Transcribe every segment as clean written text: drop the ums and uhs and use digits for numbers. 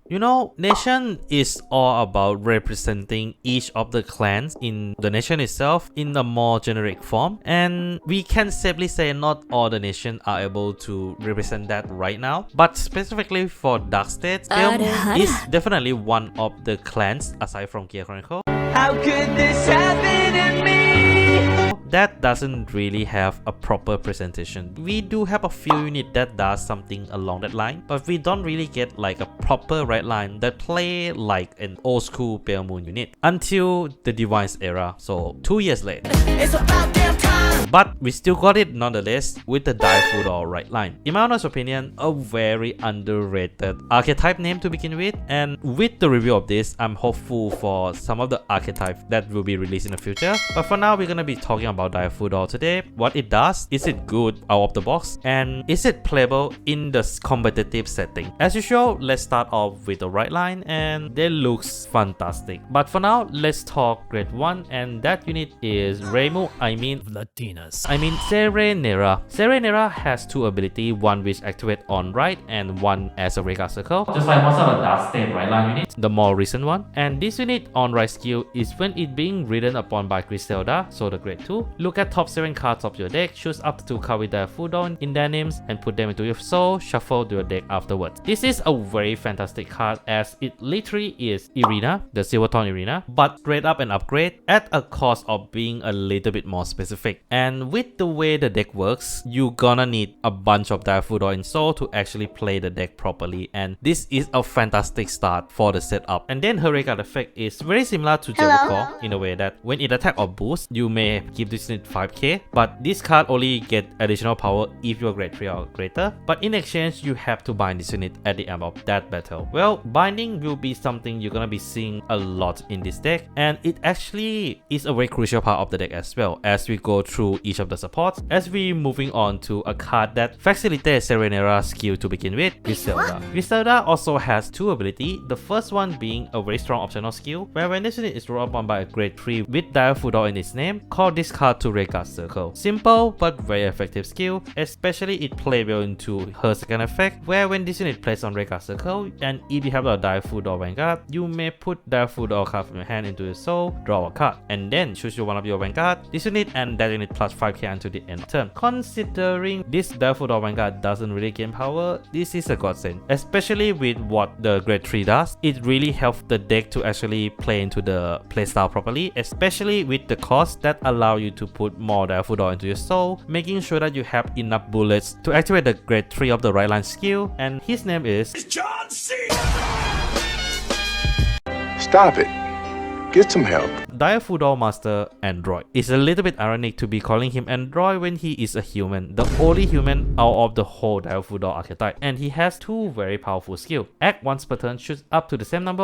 You know, nation is all about representing each of the clans in the nation itself in a more generic form, and we can safely say not all the nations are able to represent that right now, but specifically for Dark States, Pale Moon is definitely one of the clans aside from Gear Chronicle. How could this happen to me? That doesn't really have a proper presentation. We do have a few units that does something along that line, but we don't really get like a proper red line that play like an old school Pale Moon unit until the Divine's era, so 2 years later. It's about damn time. But we still got it nonetheless with the Direful Dolls right line. In my honest opinion, a very underrated archetype name to begin with, and with the review of this, I'm hopeful for some of the archetypes that will be released in the future. But for now, we're gonna be talking about Direful Dolls today. What it does, is it good out of the box, and is it playable in the competitive setting? As usual, let's start off with the right line, and they looks fantastic. But for now, let's talk grade 1, and that unit is Serenera. Serenera has 2 abilities, one which activate on right and one as a Vanguard circle, just like most of the Dark State right line units, the more recent one. And this unit on right skill is when it being ridden upon by Griselda, so the grade 2. Look at top 7 cards of your deck, choose up to 2 cards with Direful Dolls in their names and put them into your soul, shuffle to your deck afterwards. This is a very fantastic card as it literally is Irina, the Silverthorn Irina, but grade up and upgrade at a cost of being a little bit more specific. And with the way the deck works, you gonna need a bunch of Direful Dolls in soul to actually play the deck properly, and this is a fantastic start for the setup. And then her Vanguard effect is very similar to Jericho in a way that when it attack or boost, you may give this unit 5k, but this card only get additional power if you're grade 3 or greater, but in exchange you have to bind this unit at the end of that battle. Well, binding will be something you're gonna be seeing a lot in this deck, and it actually is a very crucial part of the deck as well as we go through each of the supports, as we moving on to a card that facilitates Serenera's skill to begin with, Griselda. Griselda also has 2 abilities, the first one being a very strong optional skill, where when this unit is rolled upon by a grade 3 with Direful Dolls in its name, call this card to Vanguard circle. Simple but very effective skill, especially it plays well into her second effect, where when this unit plays on Vanguard circle, and if you have a Direful Dolls Vanguard, you may put Direful Dolls card from your hand into your soul, draw a card, and then choose one of your Vanguard, this unit, and that unit plus 5k until the end of turn. Considering this Direful Dolls Vanguard doesn't really gain power, this is a godsend, especially with what the grade 3 does. It really helps the deck to actually play into the playstyle properly, especially with the cost that allow you to put more Direful Dolls into your soul, making sure that you have enough bullets to activate the grade 3 of the right line skill, and his name is John C. Stop it. Get some help. Direful Dolls Master Android. It's a little bit ironic to be calling him Android when he is a human, the only human out of the whole Direful Dolls archetype, and he has 2 very powerful skills. Act once per turn, shoots up to the same number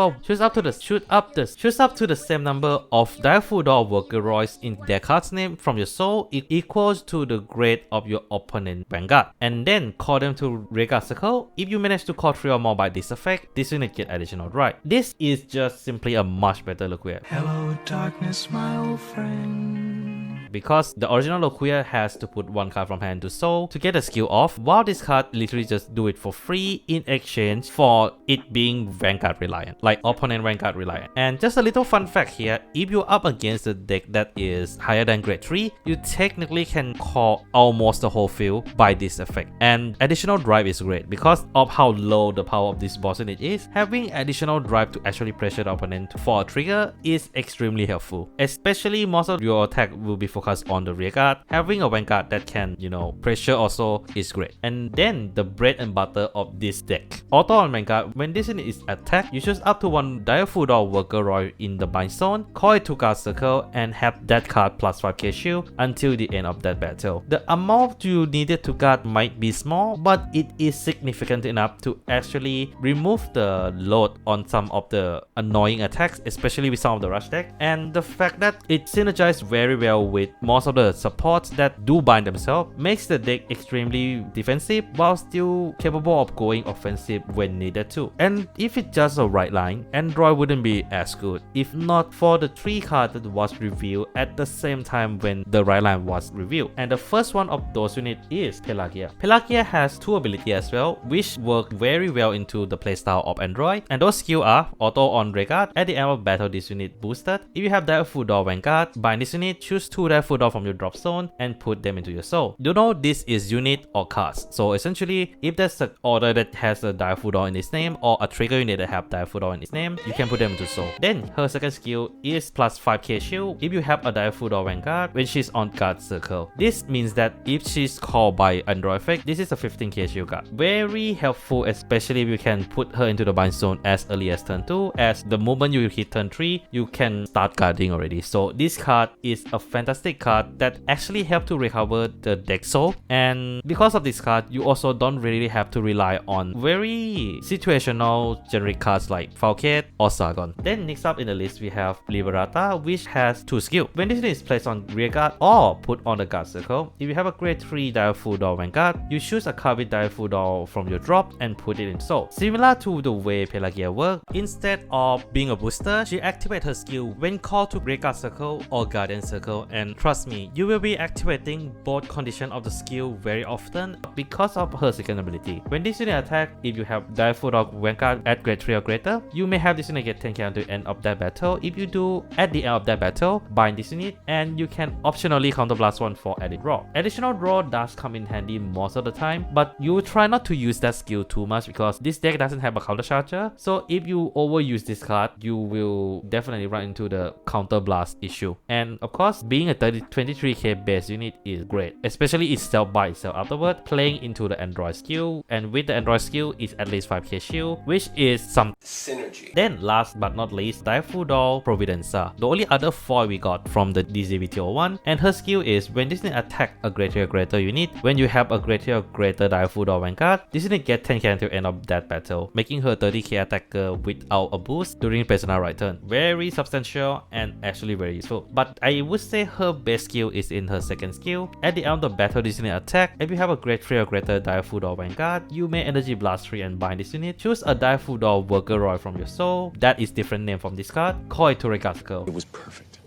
of Direful Dolls Workeroids in their card's name from your soul. It equals to the grade of your opponent Vanguard, and then call them to Vanguard circle. If you manage to call 3 or more by this effect, this unit get additional drive. This is just simply a much better Loquia. Hello, darkness, my old friend. Because the original Loquia has to put 1 card from hand to soul to get a skill off, while this card literally just do it for free in exchange for it being Vanguard reliant, like opponent Vanguard reliant. And just a little fun fact here, if you're up against a deck that is higher than grade 3, you technically can call almost the whole field by this effect. And additional drive is great because of how low the power of this boss unit is. Having additional drive to actually pressure the opponent for a trigger is extremely helpful, especially most of your attack will be focused on the rear guard. Having a Vanguard that can, pressure also is great. And then the bread and butter of this deck. Auto on Vanguard, when this unit is attacked, you choose up to 1 Direful Dolls Workeroid in the bind zone, call it to card circle, and have that card plus 5k shield until the end of that battle. The amount you needed to guard might be small, but it is significant enough to actually remove the load on some of the annoying attacks, especially with some of the rush deck. And the fact that it synergizes very well with with most of the supports that do bind themselves, makes the deck extremely defensive while still capable of going offensive when needed to. And if it's just a right line, Android wouldn't be as good if not for the 3 cards that was revealed at the same time when the right line was revealed. And the first one of those units is Pelagia. Pelagia has 2 abilities as well, which work very well into the playstyle of Android, and those skills are auto on Vanguard. At the end of battle, this unit boosted. If you have Direful Doll Vanguard, bind this unit, choose 2 Direful Doll from your drop zone and put them into your soul. You know this is unit or cards, so essentially if there's an order that has a Direful Doll in its name or a trigger unit that have Direful Doll in its name, you can put them into soul. Then her second skill is plus 5k shield if you have a Direful Doll Vanguard when she's on guard circle. This means that if she's called by Android effect, this is a 15k shield card. Very helpful, especially if you can put her into the bind zone as early as turn 2, as the moment you hit turn 3, you can start guarding already. So this card is a fantastic card that actually helps to recover the deck soul, and because of this card, you also don't really have to rely on very situational generic cards like Falcate or Sargon. Then next up in the list we have Liberata, which has 2 skills. When this unit is placed on rear guard or put on the guard circle, if you have a grade 3 Direful Doll Vanguard, you choose a card with Direful Doll from your drop and put it in soul. Similar to the way Pelagia works, instead of being a booster, she activates her skill when called to rear guard circle or guardian circle, and trust me, you will be activating both conditions of the skill very often because of her second ability. When this unit attack, if you have Direful Doll Vanguard at grade 3 or greater, you may have this unit get 10k until the end of that battle. If you do, at the end of that battle, bind this unit and you can optionally counterblast one for added draw. Additional draw does come in handy most of the time, but you try not to use that skill too much because this deck doesn't have a counter charger. So if you overuse this card, you will definitely run into the counter blast issue. And of course, being a 23k base unit is great, especially itself by itself afterward, playing into the Android skill, and with the Android skill is at least 5k shield, which is some synergy. Then last but not least, Direful Doll Providenza, the only other foil we got from the DZVT01, and her skill is when this unit attack a grade 3 or greater unit, when you have a grade 3 or greater Direful Doll Vanguard, this unit get 10k until end of that battle, making her 30k attacker without a boost during personal right turn. Very substantial and actually very useful. But I would say her best skill is in her second skill. At the end of the battle, this unit attack, if you have a grade 3 or greater Direful Doll Vanguard, you may energy blast 3 and bind this unit. Choose a Direful Doll Worker Roy from your soul, that is different name from this card, call it to Regard Circle. It was perfect.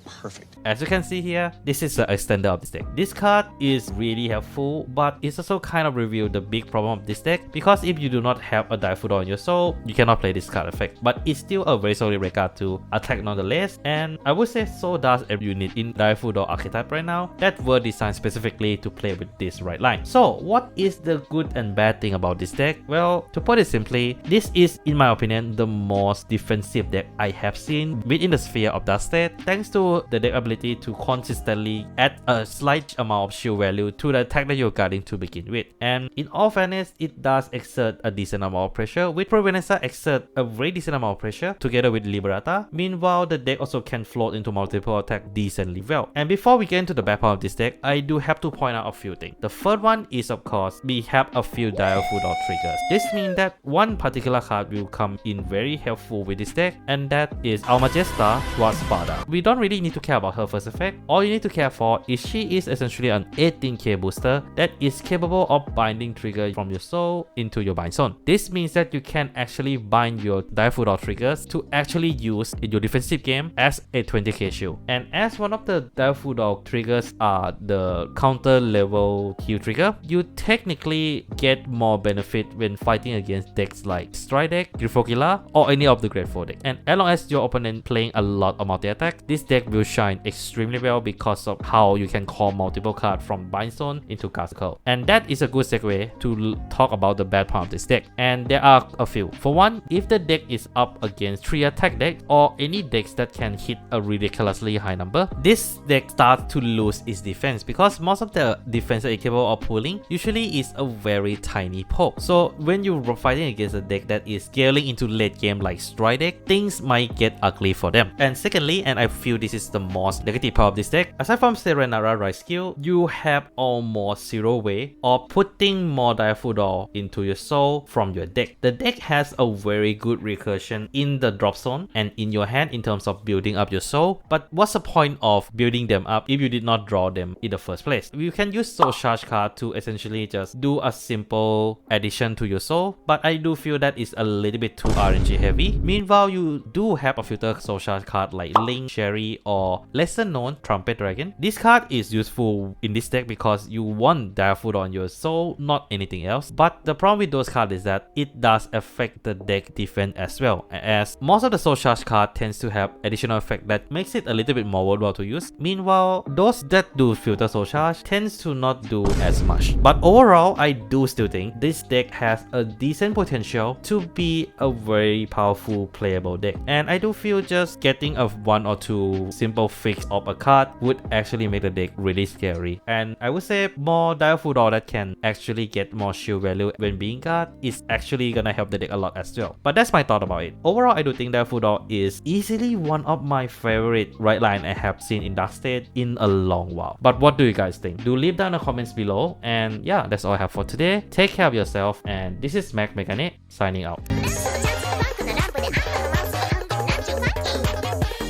Perfect. As you can see here, this is the extender of this deck. This card is really helpful, but it's also kind of revealed the big problem of this deck, because if you do not have a Direful Doll in your soul, you cannot play this card effect. But it's still a very solid regard to attack nonetheless, and I would say so does every unit in Direful Doll archetype right now that were designed specifically to play with this right line. So what is the good and bad thing about this deck? Well, to put it simply, this is, in my opinion, the most defensive deck I have seen within the sphere of Dark State, thanks to the deck ability to consistently add a slight amount of shield value to the attack that you're guarding to begin with. And in all fairness, it does exert a decent amount of pressure, with Provenza exert a very decent amount of pressure together with Liberata. Meanwhile, the deck also can float into multiple attacks decently well. And before we get into the back part of this deck, I do have to point out a few things. The first one is, of course, we have a few Direful Doll triggers. This means that one particular card will come in very helpful with this deck, and that is Almagesta Spada. We don't really need to care about her first effect. All you need to care for is she is essentially an 18k booster that is capable of binding trigger from your soul into your bind zone. This means that you can actually bind your Direful Doll triggers to actually use in your defensive game as a 20k shield. And as one of the Direful Doll triggers are the counter level heal trigger, you technically get more benefit when fighting against decks like Stride deck, Grifogilla, or any of the grade 4 deck. And as long as your opponent playing a lot of multi-attack, this deck will shine extremely well because of how you can call multiple cards from bind zone into guard circle. And that is a good segue to talk about the bad part of this deck, and there are a few. For one, if the deck is up against 3 attack deck or any decks that can hit a ridiculously high number, this deck starts to lose its defense, because most of the defense that it's capable of pulling usually is a very tiny poke. So when you're fighting against a deck that is scaling into late game like Stride deck, things might get ugly for them. And secondly, and I feel this is the most negative part of this deck. Aside from Serenara right skill, you have almost zero way of putting more Direful Doll into your soul from your deck. The deck has a very good recursion in the drop zone and in your hand in terms of building up your soul, but what's the point of building them up if you did not draw them in the first place? You can use soul charge card to essentially just do a simple addition to your soul, but I do feel that is a little bit too RNG heavy. Meanwhile, you do have a filter soul charge card like Link, Sherry, or lesser known Trumpet Dragon. This card is useful in this deck because you want Direful on your soul, not anything else. But the problem with those cards is that it does affect the deck defense as well, as most of the soul charge card tends to have additional effect that makes it a little bit more worthwhile to use. Meanwhile, those that do filter soul charge tends to not do as much. But overall, I do still think this deck has a decent potential to be a very powerful playable deck, and I do feel just getting a 1 or 2 simple fix of a card would actually make the deck really scary. And I would say more Direful Doll that can actually get more shield value when being guard is actually gonna help the deck a lot as well. But that's my thought about it. Overall, I do think Direful Doll is easily one of my favorite right line I have seen in Dark State in a long while. But what do you guys think? Do leave down in the comments below. And yeah, that's all I have for today. Take care of yourself, and this is Mac Mechanic signing out.